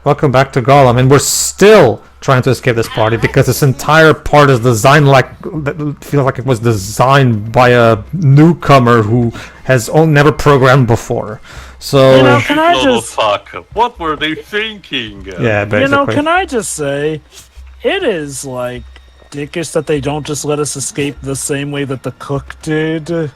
Welcome back to Gollum, and we're still trying to escape this party because this entire part is designed feels like it was designed by a newcomer who has never programmed before. So, can I just fuck? What were they thinking? Yeah, basically. Can I just say, it is like dickish that they don't just let us escape the same way that the cook did.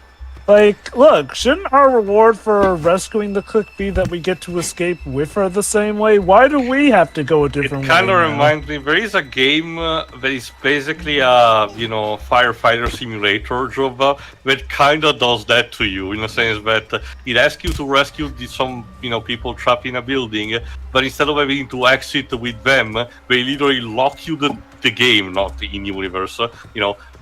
Like, look, shouldn't our reward for rescuing the cook be that we get to escape with her the same way? Why do we have to go a different way? It kind of reminds me, there is a game that is basically a, firefighter simulator job that kind of does that to you, in the sense that it asks you to rescue some, people trapped in a building, but instead of having to exit with them, they literally lock you the game, not in universe,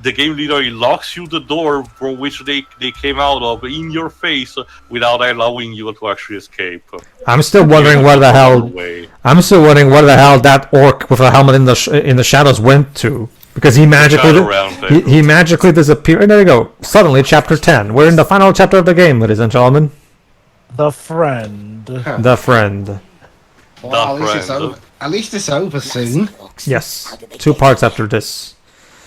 the game literally locks you the door from which they came out of in your face without allowing you to actually escape. I'm still wondering where the hell that orc with a helmet in the shadows went to, because he magically disappeared. And there you go. Suddenly, chapter 10. We're in the final chapter of the game, ladies and gentlemen. The friend. The friend. Well, at least it's over soon. Yes, 2 parts after this.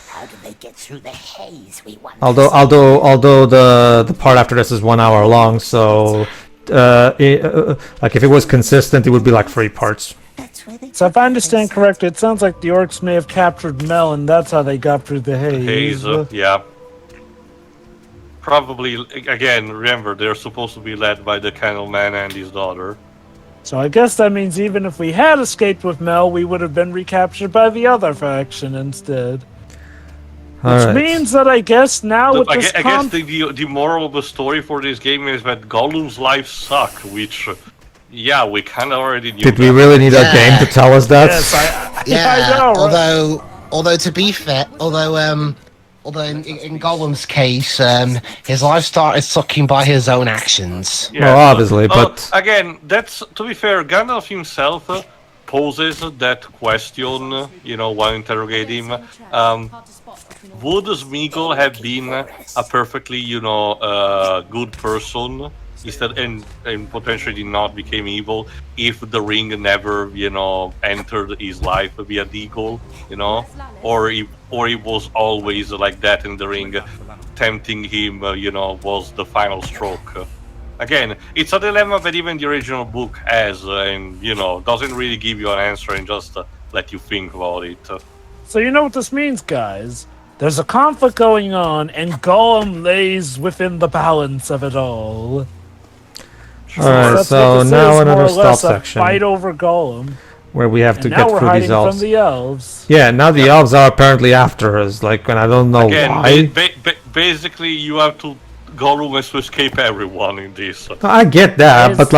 How do they get through the haze we once Although the part after this is 1 hour long, so like if it was consistent, it would be like 3 parts. So if I understand correctly, it sounds like the orcs may have captured Mel, and that's how they got through the haze. Yeah. Probably, again, remember, they're supposed to be led by the kennel man and his daughter. So I guess that means even if we had escaped with Mel, we would have been recaptured by the other faction instead. Which means that I guess now with this I guess the moral of the story for this game is that Gollum's life sucked, which, we kind of already knew. Did we really need a game to tell us that? Yes, Yeah, I know, right? although to be fair, although in Gollum's case, his life started sucking by his own actions. Yeah, well, obviously, but again, that's, to be fair, Gandalf himself poses that question, while interrogating him. Would Smeagol have been a perfectly, good person instead, and potentially did not became evil if the ring never, entered his life via Deagle, or it was always like that, and the ring tempting him, was the final stroke. Again, it's a dilemma that even the original book has, and doesn't really give you an answer and just let you think about it. So you know what this means, guys? There's a conflict going on, and Gollum lays within the balance of it all. alright, so now another stop section Fight over Gollum, where we have to get through these elves. From the elves. Yeah, now the elves are apparently after us, and I don't know why. Basically, you have to. Gollum has to escape everyone in this. I get that, but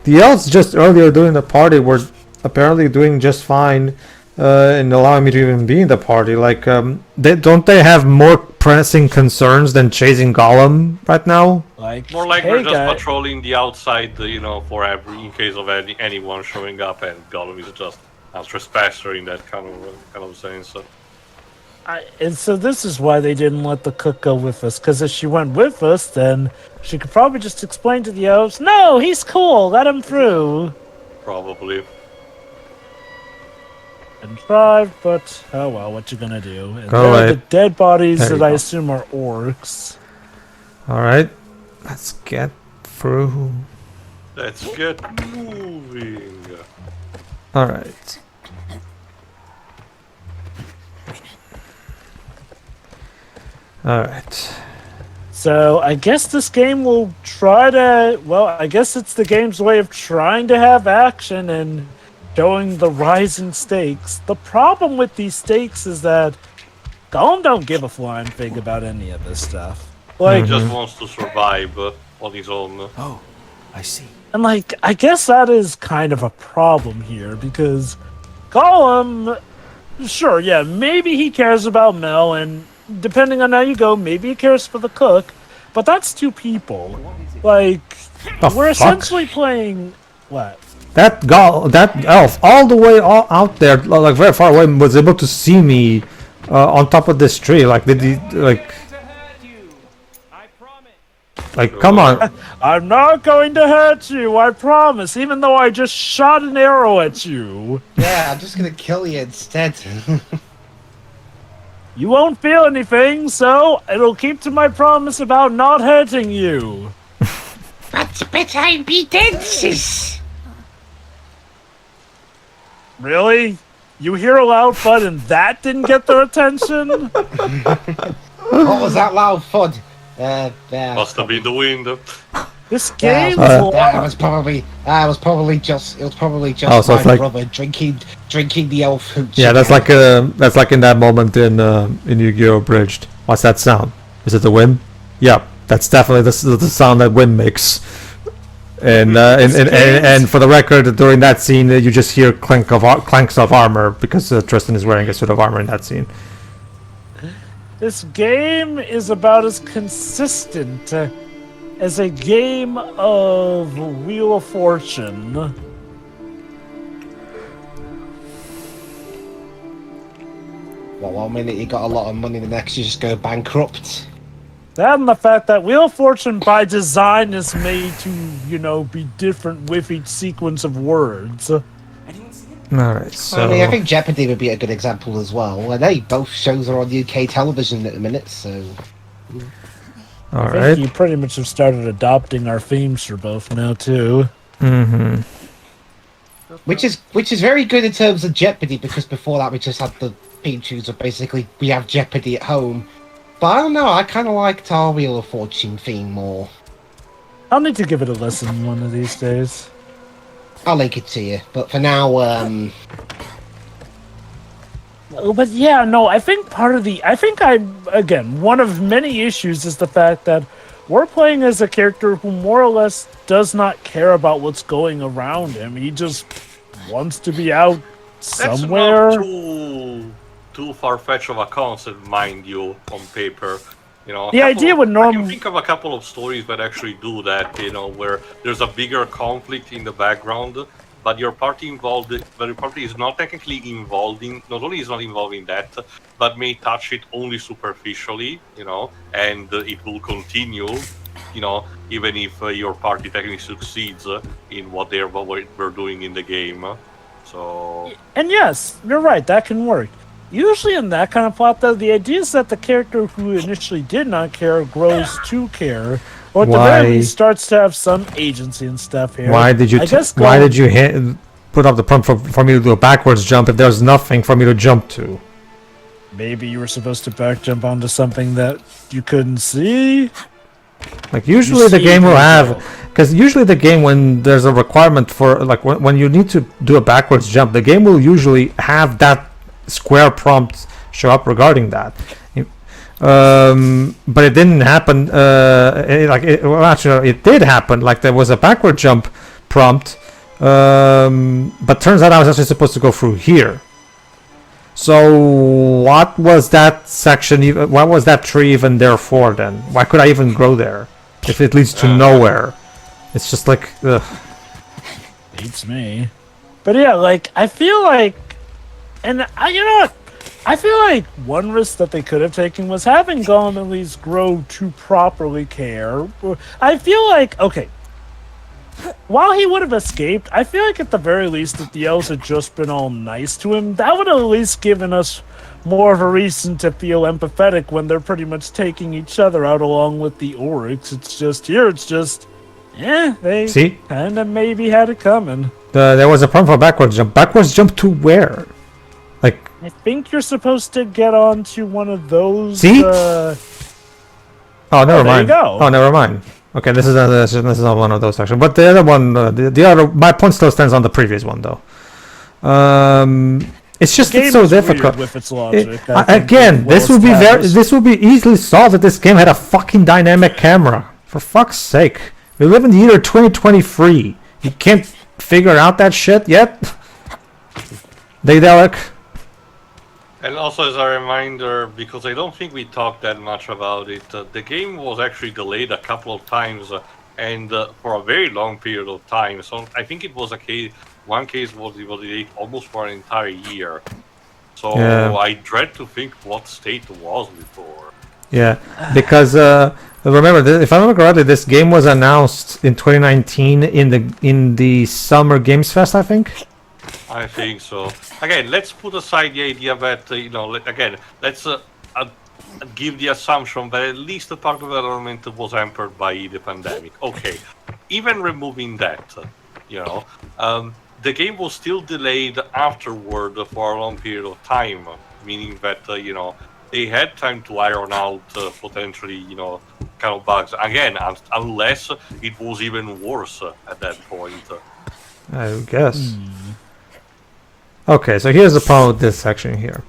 the elves just earlier during the party were apparently doing just fine, and allowing me to even be in the party. Don't they have more pressing concerns than chasing Gollum right now? More like we're just patrolling the outside, for in case of anyone showing up, and Gollum is just a trespasser in that kind of sense. And so this is why they didn't let the cook go with us, because if she went with us, then she could probably just explain to the elves, no, he's cool, let him through. Probably. And tried, but oh well, what you gonna do? And Go away. The dead bodies that I assume are orcs. Alright, let's get through. Let's get moving. Alright. Alright. So I guess this game will try to, I guess it's the game's way of trying to have action and showing the rising stakes. The problem with these stakes is that Gollum don't give a flying fig about any of this stuff. He just wants to survive on his own. Oh, I see. And I guess that is kind of a problem here, because Gollum, sure, yeah, maybe he cares about Mel, and depending on how you go, maybe he cares for the cook, but that's 2 people. We're essentially playing what? That elf, all the way out there, very far away, was able to see me on top of this tree. Did he, Like, come on. I'm not going to hurt you, I promise, even though I just shot an arrow at you. Yeah, I'm just gonna kill you instead. You won't feel anything, so it'll keep to my promise about not hurting you. but I be dead, sis. Really? You hear a loud thud and that didn't get their attention? What was that loud thud? Must have been the wind. This game It was probably just Oh, so my it's like- brother drinking the elf hooch. Yeah, that's like in that moment in Yu-Gi-Oh! Abridged. What's that sound? Is it the wind? Yeah, that's definitely the sound that wind makes. And for the record, during that scene, you just hear clanks of armor because Tristan is wearing a suit of armor in that scene. This game is about as consistent as a game of Wheel of Fortune. Well, one minute you got a lot of money, the next you just go bankrupt. That and the fact that Wheel of Fortune by design is made to, be different with each sequence of words. Alright, so... I mean, I think Jeopardy would be a good example as well. And hey, both shows are on UK television at the minute, so... I Alright. think you pretty much have started adopting our themes for both now, too. Mm-hmm. Which is very good in terms of Jeopardy, because before that we just had the theme tunes of basically, we have Jeopardy at home. But I don't know, I kind of liked our Wheel of Fortune theme more. I'll need to give it a listen one of these days. I'll link it to you, but for now, But yeah, no, I think one of many issues is the fact that we're playing as a character who more or less does not care about what's going around him. He just wants to be out somewhere. That's not too far-fetched of a concept, mind you, on paper. The idea would I can think of a couple of stories that actually do that, where there's a bigger conflict in the background, but your party is not technically involved in, not only is not involved in that, but may touch it only superficially, and it will continue, even if your party technically succeeds in what we're doing in the game. So... And yes, you're right, that can work. Usually in that kind of plot, though, the idea is that the character who initially did not care grows to care, or at the very least starts to have some agency and stuff here. Why did you put up the prompt for me to do a backwards jump if there's nothing for me to jump to? Maybe you were supposed to back jump onto something that you couldn't see? Like, usually the game will have... Because usually the game, when there's a requirement for... Like, when you need to do a backwards jump, the game will usually have that square prompt show up regarding that. But it didn't happen. It did happen. Like, there was a backward jump prompt, but turns out I was actually supposed to go through here. So what was that section even? What was that tree even there for then? Why could I even grow there if it leads to nowhere? It's just like, ugh. Beats me. But yeah, like, I feel like, and you know what? I feel like one risk that they could have taken was having Gollum at least grow to properly care. I feel like, okay, while he would have escaped, I feel like at the very least if the elves had just been all nice to him, that would have at least given us more of a reason to feel empathetic when they're pretty much taking each other out along with the orcs. They kind of maybe had it coming. There was a problem for backwards jump. Backwards jump to where? Like, I think you're supposed to get onto one of those. See? Oh, never mind. There you go. Oh, never mind. Okay, this is not one of those sections. But the other one, the other, my point still stands on the previous one though. It's just it's so difficult. With its logic. Again, this would be easily solved if this game had a fucking dynamic camera. For fuck's sake, we live in the year 2023. You can't figure out that shit yet. Daedalic. And also as a reminder, because I don't think we talked that much about it, the game was actually delayed a couple of times and for a very long period of time. So I think it was one case was delayed almost for an entire year. So yeah. I dread to think what state it was before. Yeah, because Remember, if I remember correctly, this game was announced in 2019 in the Summer Games Fest, I think. I think so. Again, let's put aside the idea that let's give the assumption that at least the part of the development was hampered by the pandemic. Okay, even removing that, the game was still delayed afterward for a long period of time, meaning that they had time to iron out potentially kind of bugs again, unless it was even worse at that point. I guess. Okay, so here's the problem with this section here.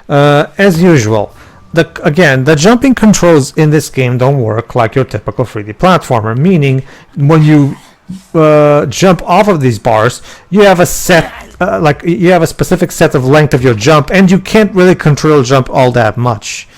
As usual, the jumping controls in this game don't work like your typical 3D platformer, meaning when you jump off of these bars, you have a specific set of length of your jump, and you can't really control jump all that much.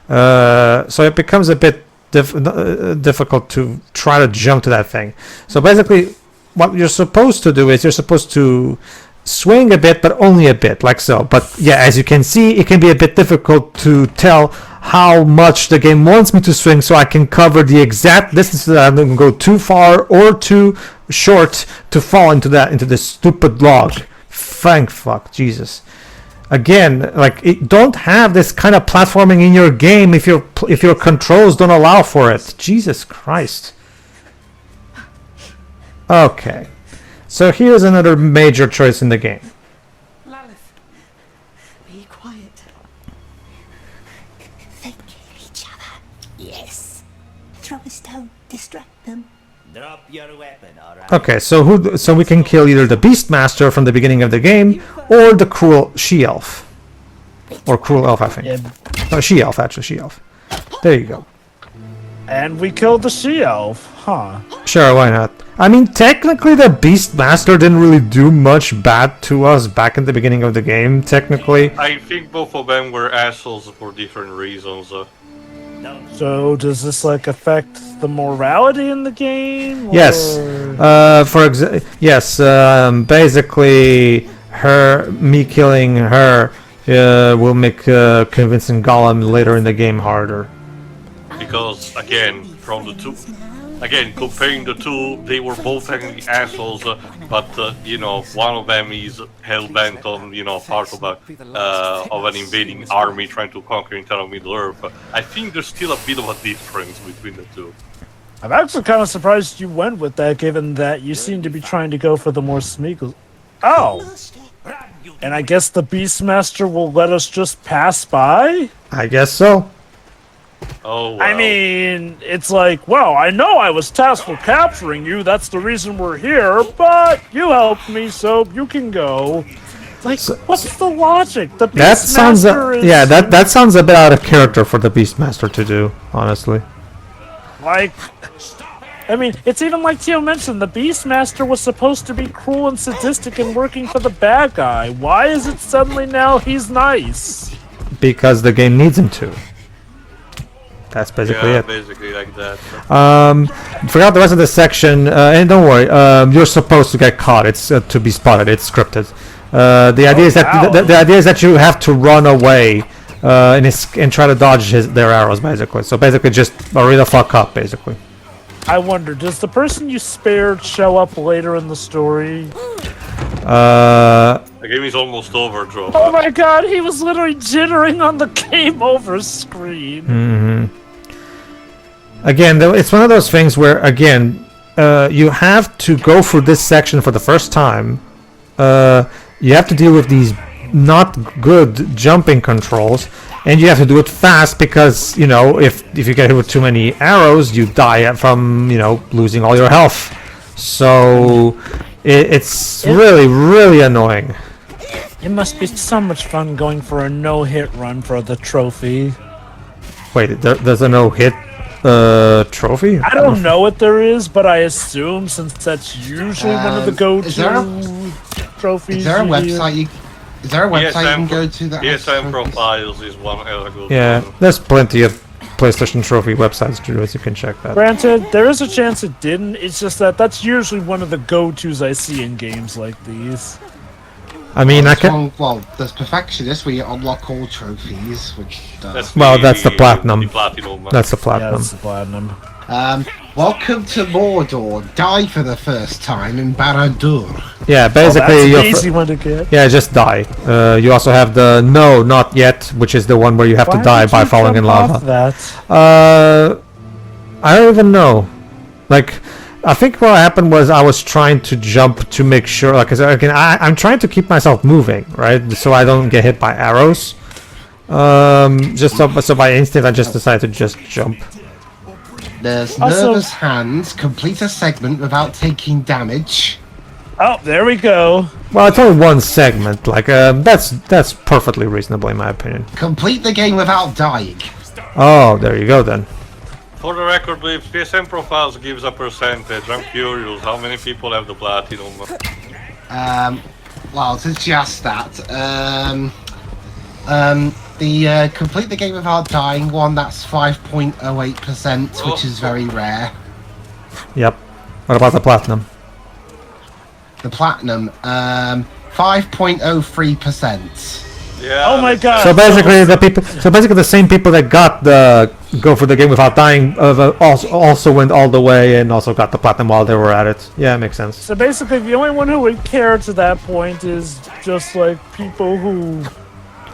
So it becomes a bit difficult to try to jump to that thing. So basically, what you're supposed to do is you're supposed to swing a bit, but only a bit, like so. But yeah, as you can see, it can be a bit difficult to tell how much the game wants me to swing, so I can cover the exact distance that I'm going to go too far or too short to fall into this stupid log. Thank fuck, Jesus. Again, don't have this kind of platforming in your game if your controls don't allow for it. Jesus Christ. Okay. So here's another major choice in the game. Lalith, be quiet. They kill each other. Yes. Throw a stone, distract them. Drop your weapon, alright? Okay, so we can kill either the Beastmaster from the beginning of the game or the cruel she-elf. Or cruel elf, I think. Yeah. No, she-elf, actually, she-elf. There you go. And we killed the she-elf, huh? Sure, why not? I mean, technically the Beastmaster didn't really do much bad to us back in the beginning of the game, technically. I think both of them were assholes for different reasons. So does this affect the morality in the game? Or... Yes. Basically, me killing her will make convincing Gollum later in the game harder. Because again, comparing the two, they were both technically assholes, but one of them is hell-bent on part of an invading army trying to conquer entire Middle Earth. I think there's still a bit of a difference between the two. I'm actually kind of surprised you went with that, given that you seem to be trying to go for the more Smeagol. Oh! And I guess the Beastmaster will let us just pass by? I guess so. Oh, well. I mean, it's well, I know I was tasked with capturing you, that's the reason we're here, but you helped me, so you can go. What's the logic? The Beastmaster is... Yeah, that sounds a bit out of character for the Beastmaster to do, honestly. I mean, it's even like Tio mentioned, the Beastmaster was supposed to be cruel and sadistic and working for the bad guy. Why is it suddenly now he's nice? Because the game needs him to. That's basically it. Basically like that. Forgot the rest of the section, and don't worry, you're supposed to get caught. It's to be spotted. It's scripted. The idea is that the idea is that you have to run away and try to dodge their arrows, basically. So basically, just hurry the fuck up, basically. I wonder, does the person you spared show up later in the story? The game is almost over, Joe. Oh my god, he was literally jittering on the game over screen. Mm-hmm. Again, it's one of those things where, again, you have to go through this section for the first time. You have to deal with these not good jumping controls, and you have to do it fast because, if you get hit with too many arrows, you die from, losing all your health. So it's really, really annoying. It must be so much fun going for a no-hit run for the trophy. Wait, there's a no-hit trophy? I don't know what there is, but I assume since that's usually one of the go-to trophies. Is there a website you can go to that? ESM Profiles is one good Yeah, one. there's plenty of PlayStation Trophy websites, Drew, as you can check that. Granted, there is a chance it didn't. It's just that's usually one of the go-tos I see in games like these. I mean, I There's can. one- well, there's Perfectionist where you unlock all trophies, which. Well, that's the platinum. The platinum. That's the Yeah, platinum. that's the platinum. Welcome to Mordor. Die for the first time in Barad-dûr. Yeah, That's basically, an you're easy one to get. yeah, just die. You also have the no, not yet, which is the one where you have to Why die did by you falling in jump lava. off that? I don't even know. Like, I think what happened was I was trying to jump to make sure, like, 'cause again, I'm trying to keep myself moving, right, so I don't get hit by arrows. Just so by instinct, I just decided to just jump. There's Also- Nervous Hands. Complete a segment without taking damage. Oh, there we go. Well, it's only one segment. Like, that's perfectly reasonable in my opinion. Complete the game without dying. Oh, there you go then. For the record, if PSN Profiles gives a percentage, I'm curious how many people have the platinum. Well, to just that, the complete the game without dying one, that's 5.08%, which is very rare. Yep. What about the platinum? The platinum, 5.03%. Yeah. Oh my god. So basically, the same people that got the go for the game without dying also went all the way and also got the platinum while they were at it. Yeah, makes sense. So basically, the only one who would care to that point is just like people who,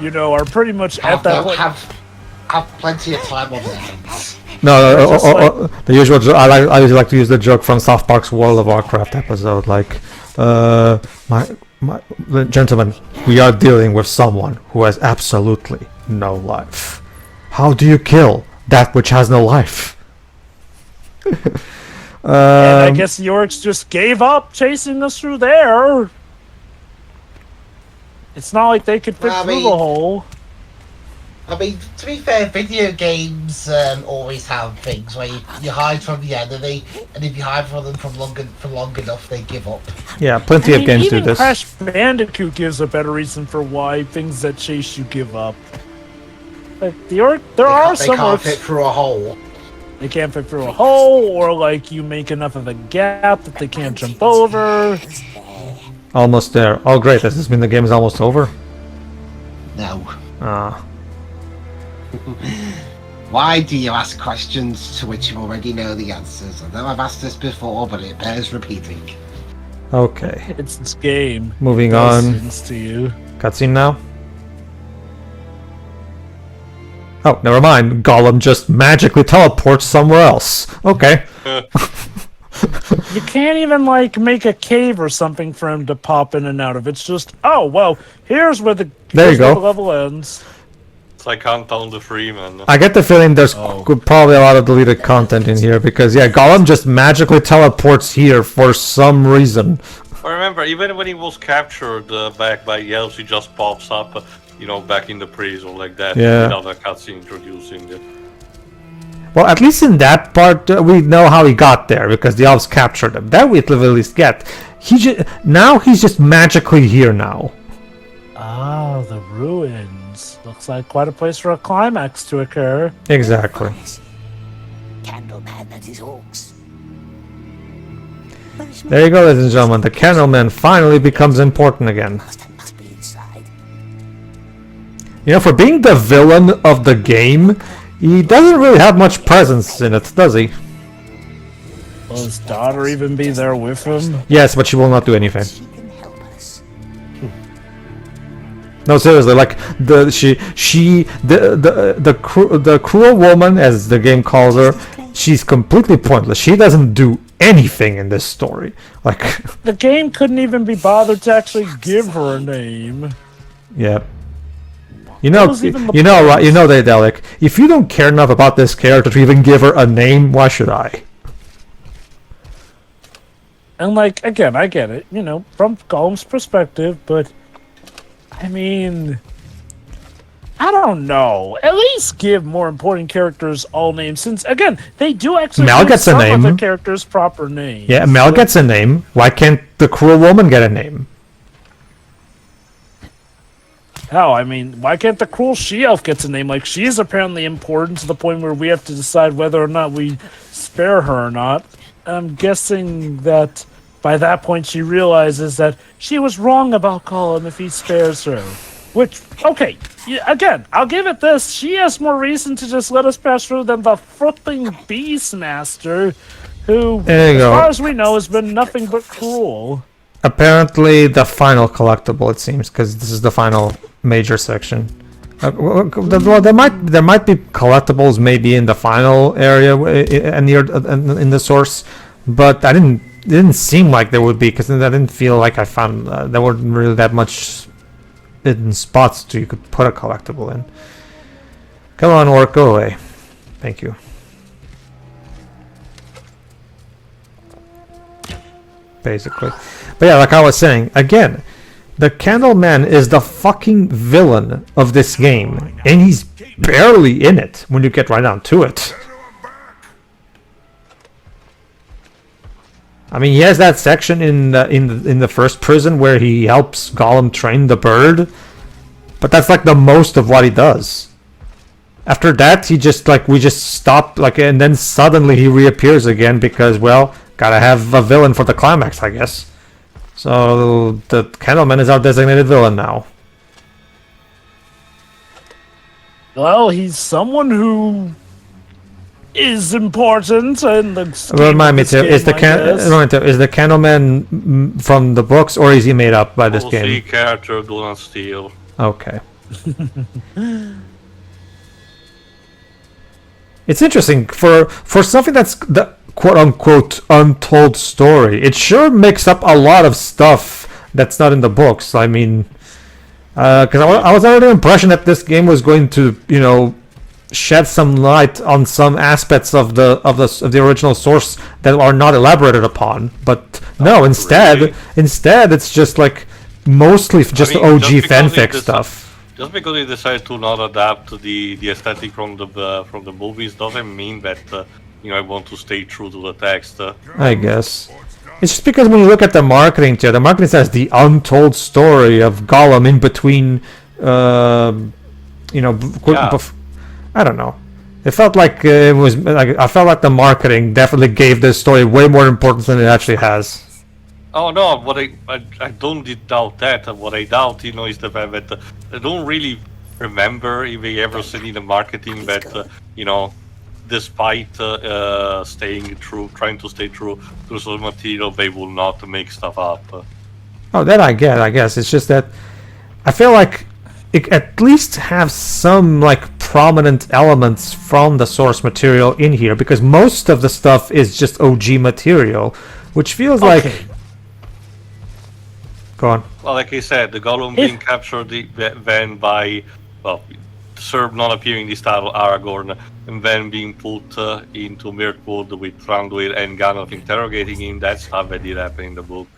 you know, are pretty much at that point. Have plenty of time on their hands. No, Just the usual. I usually like to use the joke from South Park's World of Warcraft episode, like, gentlemen, we are dealing with someone who has absolutely no life. How do you kill that which has no life? And I guess the orcs just gave up chasing us through there. It's not like they could fit Well, I through mean- the hole. I mean, to be fair, video games always have things where you hide from the enemy, and if you hide from them for long enough, they give up. Yeah, plenty I of mean, games do even this. Crash Bandicoot gives a better reason for why things that chase you give up. Like there are They some can't orcs fit through a hole. they can't fit through a hole, or like you make enough of a gap that they can't jump over. Almost there. Oh, great! Does this mean the game is almost over? No. Ah. Why do you ask questions to which you already know the answers? I know I've asked this before, but it bears repeating. Okay. It's this game. Moving Does on. things to you. Cutscene now. Oh, never mind. Gollum just magically teleports somewhere else. Okay. You can't even like make a cave or something for him to pop in and out of. It's just, oh well, here's where the There you here's where go. the level ends. It's like Countdown the Freeman. I get the feeling there's Oh. probably a lot of deleted content in here because, yeah, Gollum just magically teleports here for some reason. I remember, even when he was captured back by the elves, he just pops up, back in the prison like that. Yeah. Without a cutscene introducing it. Well, at least in that part, we know how he got there because the elves captured him. That we at least get. Now he's just magically here now. Ah, the ruins. Looks like quite a place for a climax to occur. Exactly. Candleman and his orcs. Where's There you go, ladies and gentlemen. The Candleman finally becomes important again. must be inside. You know, for being the villain of the game, he doesn't really have much presence in it, does he? Will his daughter even be there with him? Yes, but she will not do anything. She can help us. No, seriously, like the cruel woman, as the game calls her, she's completely pointless. She doesn't do anything in this story. Like, The game couldn't even be bothered to actually give her a name. yeah. You know, What was even the you know, point? right? You know, Daedalic. If you don't care enough about this character to even give her a name, why should I? And like, again, I get it, from Gollum's perspective, but I mean, I don't know. At least give more important characters all names, since again, they do actually Mel give gets a some name. of the characters proper names. Yeah, Mel gets a name. Why can't the cruel woman get a name? Hell, I mean, why can't the cruel she-elf gets a name? Like, she's apparently important to the point where we have to decide whether or not we spare her or not. I'm guessing that by that point she realizes that she was wrong about Gollum if he spares her. Which, okay, again, I'll give it this. She has more reason to just let us pass through than the flipping Beastmaster, who, as far as we know, has been nothing but cruel. Apparently the final collectible, it seems, because this is the final major section. Well, there might be collectibles maybe in the final area near in the source, but it didn't seem like there would be, because I didn't feel like I found there weren't really that much hidden spots so you could put a collectible in. Come on, orc, go away. Thank you. Basically. But yeah, like I was saying, again, the Candleman is the fucking villain of this game, and he's barely in it when you get right down to it. I mean, he has that section in the first prison where he helps Gollum train the bird, but that's like the most of what he does. After that, we just stop, and then suddenly he reappears again because, well, gotta have a villain for the climax, I guess. So the Candleman is our designated villain now. Well, he's someone who is important in the scheme Remind me, of this game, is the Candleman from the books, or is he made up by this game? Character do not steal. Okay. It's interesting for something that's the quote-unquote untold story. It sure makes up a lot of stuff that's not in the books. I mean, because I was under the impression that this game was going to, shed some light on some aspects of the original source that are not elaborated upon. But no, instead it's just like mostly just OG fanfic stuff. Just because they decided to not adapt the aesthetic from the movies doesn't mean that I want to stay true to the text. I guess it's just because when you look at the marketing the marketing says the untold story of Gollum in between, I don't know. It felt like it was like I felt like the marketing definitely gave this story way more importance than it actually has. Oh no, what I don't doubt that. What I doubt, is the fact that I don't really remember if they ever said in the marketing that despite trying to stay true to source material, they will not make stuff up. Oh, that I guess. It's just that I feel like it at least have some prominent elements from the source material in here, because most of the stuff is just OG material, which feels like. Go on. Well, like I said, the Gollum being captured then by, Serb not appearing in this title, Aragorn, and then being put into Mirkwood with Thranduil and Gandalf interrogating him, that's how that did happen in the book.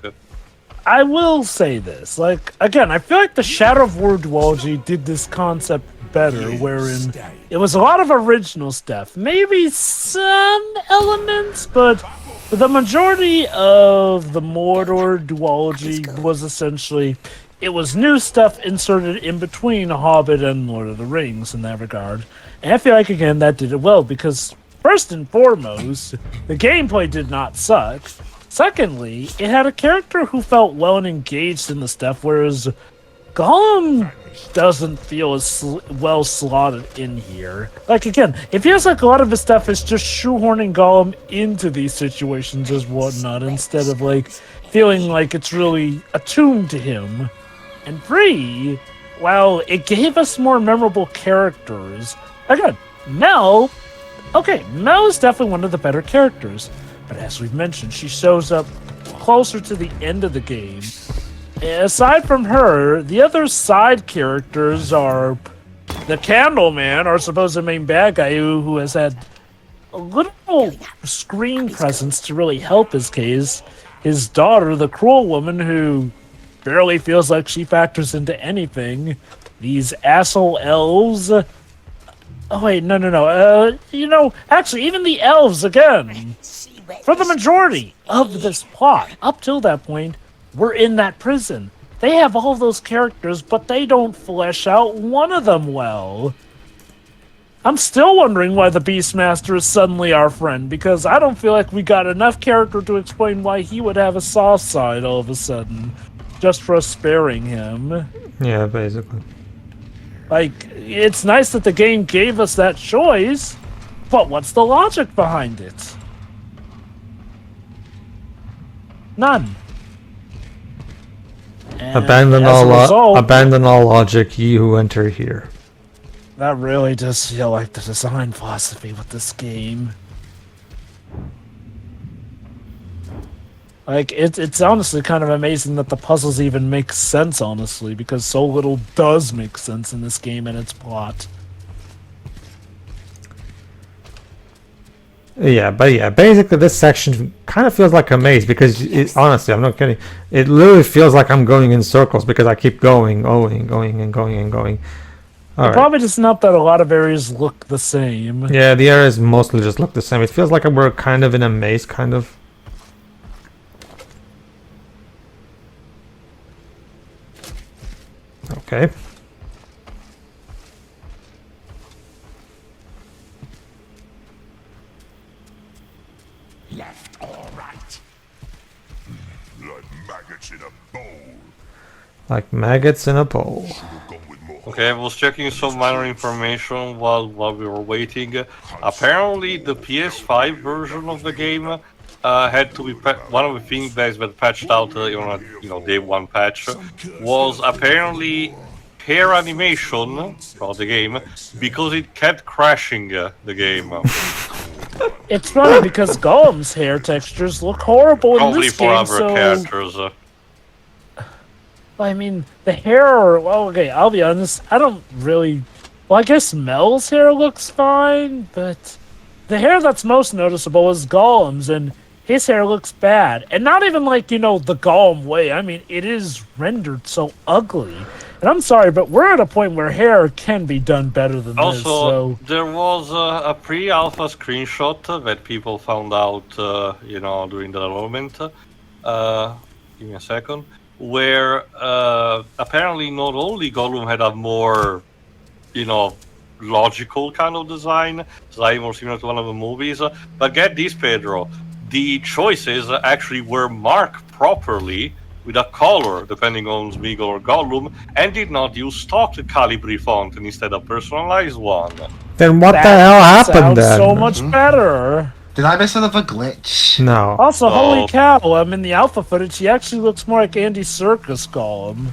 I will say this, again, I feel like the Shadow of War duology did this concept better, wherein it was a lot of original stuff, maybe some elements, but the majority of the Mordor duology was essentially, it was new stuff inserted in between Hobbit and Lord of the Rings in that regard. And I feel like, again, that did it well, because first and foremost, the gameplay did not suck. Secondly, it had a character who felt well and engaged in the stuff, whereas Gollum doesn't feel as well slotted in here. Again, it feels like a lot of his stuff is just shoehorning Gollum into these situations as whatnot, instead of feeling like it's really attuned to him. And 3, while it gave us more memorable characters, again, Mel is definitely one of the better characters, but as we've mentioned, she shows up closer to the end of the game. Aside from her, the other side characters are the Candleman, our supposed main bad guy, who has had a little screen presence to really help his case. His daughter, the Cruel Woman, who barely feels like she factors into anything. These asshole elves. Oh wait, no. Actually, even the elves, again, for the majority of this plot, up till that point, we're in that prison. They have all those characters, but they don't flesh out one of them well. I'm still wondering why the Beastmaster is suddenly our friend, because I don't feel like we got enough character to explain why he would have a soft side all of a sudden, just for us sparing him. Yeah, basically. Like, it's nice that the game gave us that choice, but what's the logic behind it? None. And Abandon as a result, abandon all logic, ye who enter here. that really does feel like the design philosophy with this game. Like, it's honestly kind of amazing that the puzzles even make sense, honestly, because so little does make sense in this game and its plot. Yeah, but yeah, basically this section kind of feels like a maze because honestly, I'm not kidding. It literally feels like I'm going in circles because I keep going. All right. Probably just not that a lot of areas look the same. Yeah, the areas mostly just look the same. It feels like we're kind of in a maze, kind of. Okay. Left or right? Like maggots in a bowl. Like maggots in a bowl. Okay, I was checking some minor information while we were waiting. Apparently, the PS5 version of the game had to be one of the things that patched out day one patch was apparently hair animation for the game because it kept crashing the game. It's funny because Gollum's hair textures look horrible in Probably this for game, other so... characters. I mean, the hair... Well, okay, I'll be honest. I don't really... Well, I guess Mel's hair looks fine, but... The hair that's most noticeable is Gollum's, and his hair looks bad. And not even like, the Gollum way. I mean, it is rendered so ugly. And I'm sorry, but we're at a point where hair can be done better than this, Also, so... there was a pre-alpha screenshot that people found out, during the development. Give me a second. Where apparently not only Gollum had a more, logical kind of design, slightly more similar to one of the movies, but get this, Pedro. The choices actually were marked properly with a color, depending on Smeagol or Gollum, and did not use stock Calibri font and instead a personalized one. Then what the hell happened then? So much better. Did I miss another glitch? No. Also, holy cow, in the alpha footage, he actually looks more like Andy Serkis Gollum.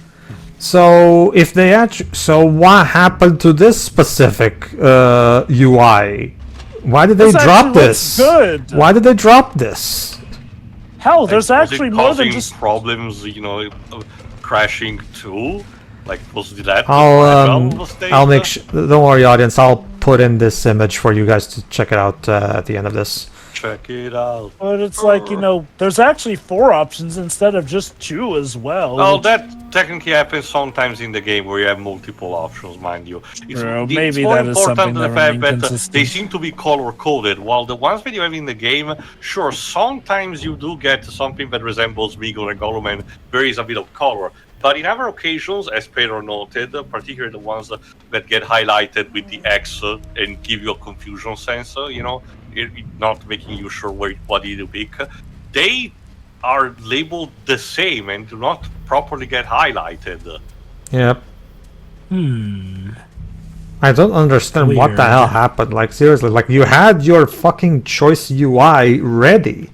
So if they so what happened to this specific UI? Why did they drop this? Good. Why did they drop this? Hell, there's Was actually it more than causing just problems, crashing too? Like, was that? I'll make sure. Don't worry, audience. I'll put in this image for you guys to check it out at the end of this. Check it out. But it's like, there's actually 4 options instead of just 2 as well. Well, that technically happens sometimes in the game where you have multiple options, mind you. It's maybe more that is something important the that fact remain that consistent. they seem to be color-coded, while the ones that you have in the game, sure, sometimes you do get something that resembles Smeagol and Gollum, and there is a bit of color. But in other occasions, as Pedro noted, particularly the ones that get highlighted with the X and give you a confusion sense, not making you sure what you pick, they are labeled the same and do not properly get highlighted. Yep. I don't understand what the Weird. hell happened. Like, seriously, like, you had your fucking choice UI ready.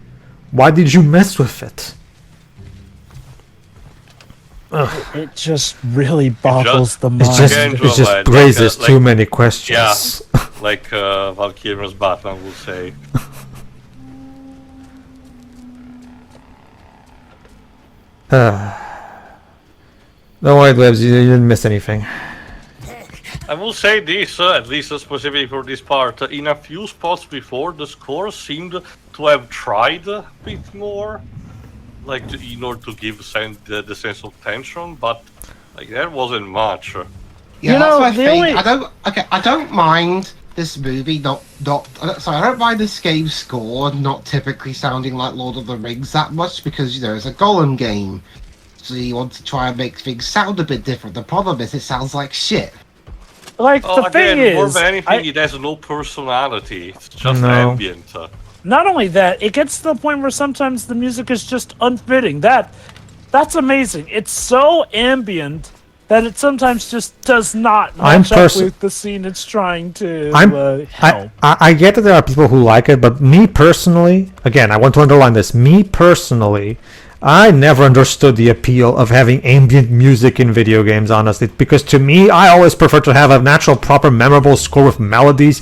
Why did you mess with it? It just really boggles the mind. It just raises too many questions. Yeah, like Valkyria's Batman will say. Don't worry, Glebs, you didn't miss anything. I will say this, at least specifically for this part, in a few spots before, the score seemed to have tried a bit more, like in order to give the sense of tension, but like that wasn't much. Yeah, that's my thing. I don't mind this movie I don't mind this game's score not typically sounding like Lord of the Rings that much because it's a Gollum game, so you want to try and make things sound a bit different. The problem is it sounds like shit. Like, the again, thing more is, than anything, it has no personality. It's just No. ambient. not only that, it gets to the point where sometimes the music is just unfitting. That's amazing. It's so ambient that it sometimes just does not match up with the scene it's trying to help. I get that there are people who like it, but me personally, again, I want to underline this. Me personally, I never understood the appeal of having ambient music in video games, honestly, because to me, I always prefer to have a natural, proper, memorable score with melodies.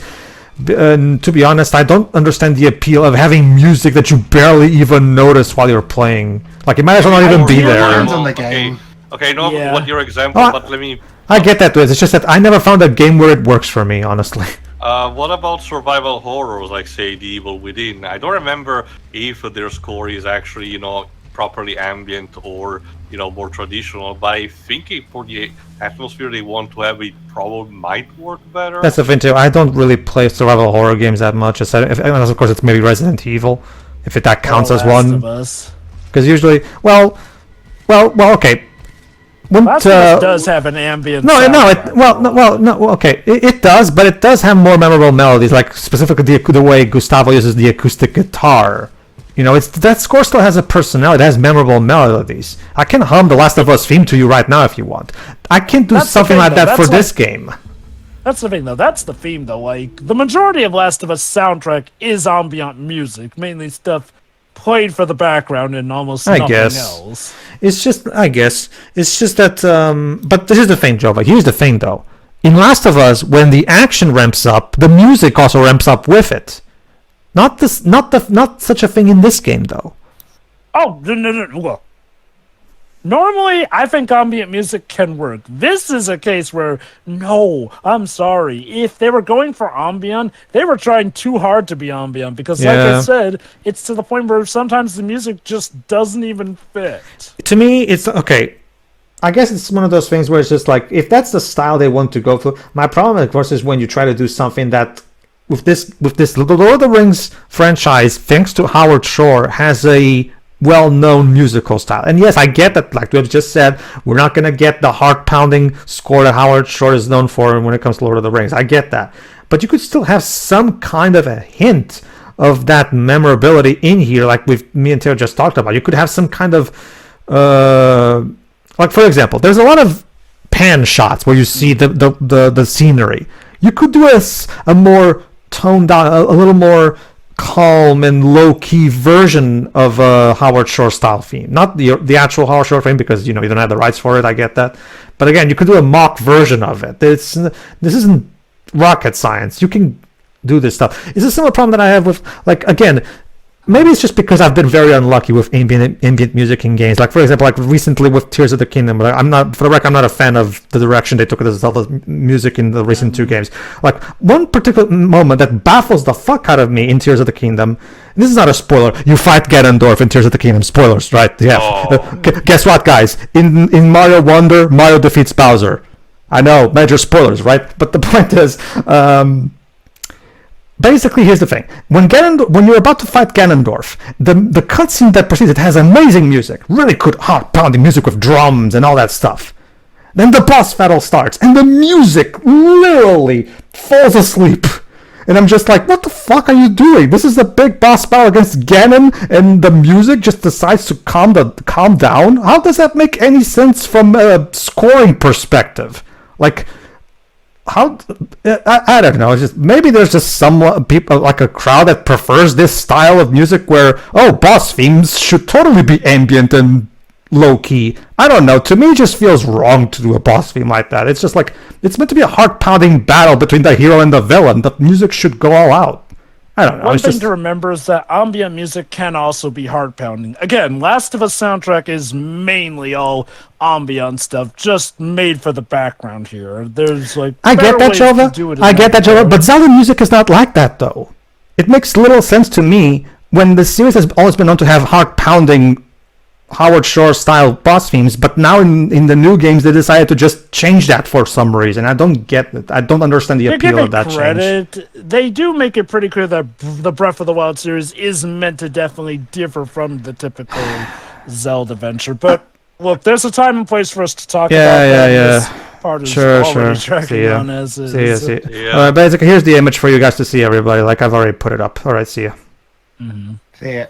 And to be honest, I don't understand the appeal of having music that you barely even notice while you're playing. Like, it might as well not even be there. Depends on the game. Okay, not Yeah. what your example, Oh, but let me... I get that, it's just that I never found a game where it works for me, honestly. What about survival horrors, like, say, The Evil Within? I don't remember if their score is actually, properly ambient or, more traditional, but I think for the atmosphere they want to have, it probably might work better. That's the thing too. I don't really play survival horror games that much. Unless of course it's maybe Resident Evil, if that counts as one. Because usually, well, okay. Last of Us does have an ambient. Okay, it does, but it does have more memorable melodies, like specifically the way Gustavo uses the acoustic guitar. That score still has a personality. It has memorable melodies. I can hum the Last of Us theme to you right now if you want. I can't do something like that for this game. That's the thing, though. That's the theme, though. Like, the majority of Last of Us soundtrack is ambient music, mainly stuff played for the background and almost nothing else. It's just that. But this is the thing, Jova. Here's the thing, though. In Last of Us, when the action ramps up, the music also ramps up with it. Not such a thing in this game, though. Oh, no. Well, normally, I think ambient music can work. This is a case where, no, I'm sorry. If they were going for ambient, they were trying too hard to be ambient. Because, like I said, it's to the point where sometimes the music just doesn't even fit. To me, it's okay. I guess it's one of those things where it's just like, if that's the style they want to go for. My problem, of course, is when you try to do something that with this the Lord of the Rings franchise, thanks to Howard Shore, has a well-known musical style. And yes, I get that, like we have just said, we're not going to get the heart-pounding score that Howard Shore is known for when it comes to Lord of the Rings. I get that. But you could still have some kind of a hint of that memorability in here, like me and Theo just talked about. You could have some kind of like, for example, there's a lot of pan shots where you see the scenery. You could do a more toned down, a little more calm and low-key version of a Howard Shore style theme. Not the actual Howard Shore theme, because you don't have the rights for it. I get that, but again, you could do a mock version of it. This isn't rocket science. You can do this stuff. It's a similar problem that I have with, like, again, maybe it's just because I've been very unlucky with ambient music in games. Like, for example, like recently with Tears of the Kingdom. But I'm not a fan of the direction they took with the Zelda music in the recent two games. Like, one particular moment that baffles the fuck out of me in Tears of the Kingdom. This is not a spoiler. You fight Ganondorf in Tears of the Kingdom. Spoilers, right? Yeah. Oh. Guess what, guys? In Mario Wonder, Mario defeats Bowser. I know, major spoilers, right? But the point is, basically, here's the thing: when you're about to fight Ganondorf, the cutscene that precedes it has amazing music, really good heart-pounding music with drums and all that stuff. Then the boss battle starts, and the music literally falls asleep. And I'm just like, what the fuck are you doing? This is the big boss battle against Ganon, and the music just decides to calm down? How does that make any sense from a scoring perspective? Like, how? I don't know. It's just, maybe there's just some people, like a crowd, that prefers this style of music where, boss themes should totally be ambient and low-key. I don't know. To me, it just feels wrong to do a boss theme like that. It's just like, it's meant to be a heart-pounding battle between the hero and the villain. The music should go all out. I don't know. One thing to remember is that ambient music can also be heart-pounding. Again, Last of Us soundtrack is mainly all ambient stuff, just made for the background here. There's like I get that, Jova. But Zelda music is not like that, though. It makes little sense to me when the series has always been known to have heart-pounding Howard Shore style boss themes, but now in the new games they decided to just change that for some reason. I don't get it. I don't understand the appeal of that change. They do make it pretty clear that the Breath of the Wild series is meant to definitely differ from the typical Zelda venture. But look, there's a time and place for us to talk about that. part is Sure, already sure. tracking See ya. on as is. See ya, see ya. Yeah. Alright, basically, here's the image for you guys to see, everybody. Like, I've already put it up. Alright, see ya. Mhm. See ya.